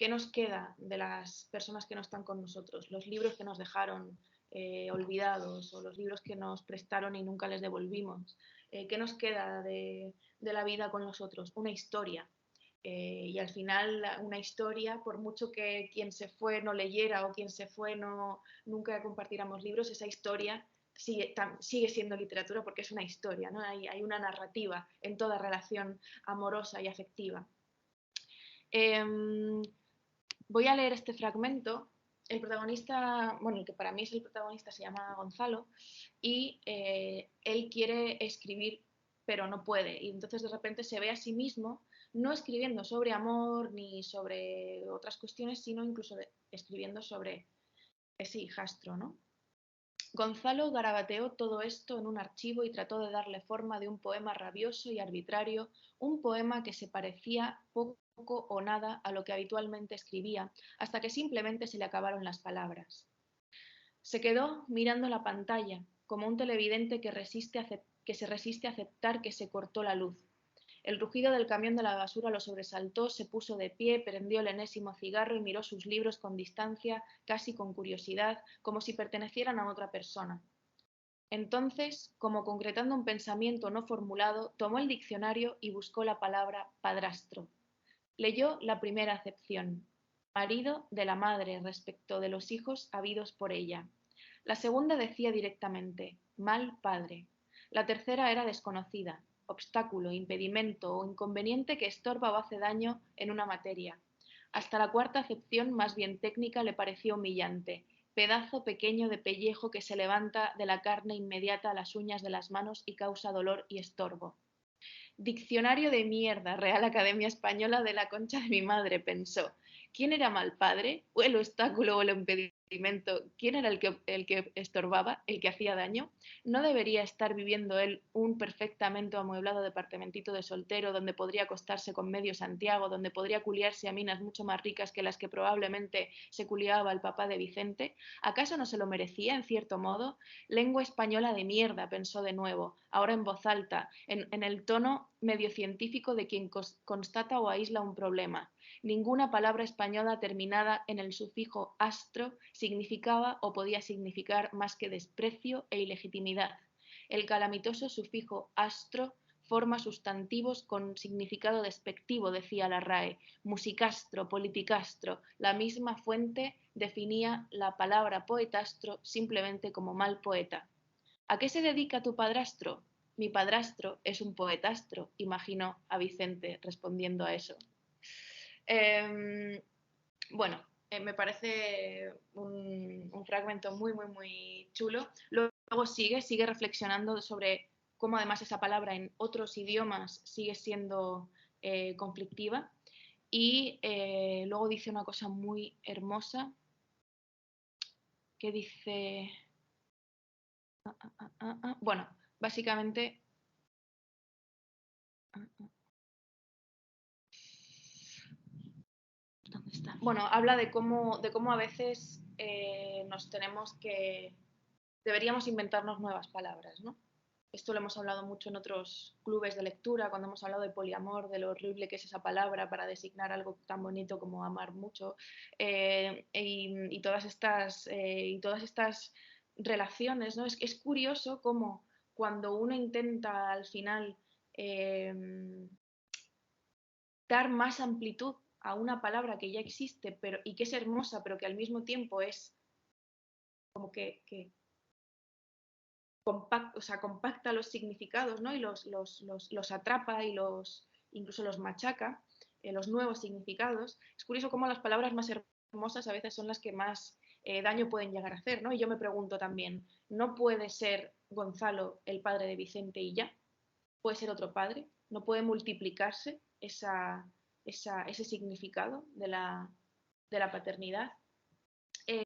¿qué nos queda de las personas que no están con nosotros? Los libros que nos dejaron olvidados, o los libros que nos prestaron y nunca les devolvimos. ¿Qué nos queda de la vida con nosotros? Una historia. Y al final una historia, por mucho que quien se fue no leyera o quien se fue nunca compartiéramos libros, esa historia sigue siendo literatura porque es una historia, ¿no? Hay una narrativa en toda relación amorosa y afectiva. Voy a leer este fragmento. El protagonista, bueno, el que para mí es el protagonista, se llama Gonzalo, y él quiere escribir pero no puede, y entonces de repente se ve a sí mismo no escribiendo sobre amor ni sobre otras cuestiones, sino incluso escribiendo sobre ese hijastro, ¿no? Gonzalo garabateó todo esto en un archivo y trató de darle forma de un poema rabioso y arbitrario, un poema que se parecía poco o nada a lo que habitualmente escribía, hasta que simplemente se le acabaron las palabras. Se quedó mirando la pantalla, como un televidente que se resiste a aceptar que se cortó la luz. El rugido del camión de la basura lo sobresaltó, se puso de pie, prendió el enésimo cigarro y miró sus libros con distancia, casi con curiosidad, como si pertenecieran a otra persona. Entonces, como concretando un pensamiento no formulado, tomó el diccionario y buscó la palabra padrastro. Leyó la primera acepción, marido de la madre respecto de los hijos habidos por ella. La segunda decía directamente, mal padre. La tercera era desconocida, obstáculo, impedimento o inconveniente que estorba o hace daño en una materia. Hasta la cuarta acepción, más bien técnica, le pareció humillante, pedazo pequeño de pellejo que se levanta de la carne inmediata a las uñas de las manos y causa dolor y estorbo. Diccionario de mierda, Real Academia Española de la concha de mi madre, pensó. ¿Quién era mal padre? ¿O el obstáculo o el impedimento? ¿Quién era el que estorbaba, el que hacía daño? ¿No debería estar viviendo él un perfectamente amueblado departamentito de soltero donde podría acostarse con medio Santiago, donde podría culiarse a minas mucho más ricas que las que probablemente se culiaba el papá de Vicente? ¿Acaso no se lo merecía, en cierto modo? Lengua española de mierda, pensó de nuevo, ahora en voz alta, en el tono medio científico de quien constata o aísla un problema. Ninguna palabra española terminada en el sufijo astro significaba o podía significar más que desprecio e ilegitimidad. El calamitoso sufijo astro forma sustantivos con significado despectivo, decía la RAE. Musicastro, politicastro, la misma fuente definía la palabra poetastro simplemente como mal poeta. ¿A qué se dedica tu padrastro? Mi padrastro es un poetastro, imaginó a Vicente respondiendo a eso. Bueno, me parece un fragmento muy, muy, muy chulo. Luego sigue reflexionando sobre cómo además esa palabra en otros idiomas sigue siendo conflictiva. Y luego dice una cosa muy hermosa que dice... Bueno, básicamente... ¿Dónde está? Bueno, habla de cómo a veces nos tenemos que... Deberíamos inventarnos nuevas palabras, ¿no? Esto lo hemos hablado mucho en otros clubes de lectura, cuando hemos hablado de poliamor, de lo horrible que es esa palabra para designar algo tan bonito como amar mucho, y todas estas relaciones, ¿no? Es curioso cómo cuando uno intenta al final dar más amplitud a una palabra que ya existe y que es hermosa, pero que al mismo tiempo es como que compacta los significados, ¿no? Y los atrapa y incluso los machaca, los nuevos significados. Es curioso cómo las palabras más hermosas a veces son las que más daño pueden llegar a hacer, ¿no? Y yo me pregunto también, ¿no puede ser Gonzalo el padre de Vicente y ya? ¿Puede ser otro padre? ¿No puede multiplicarse ese significado de la paternidad?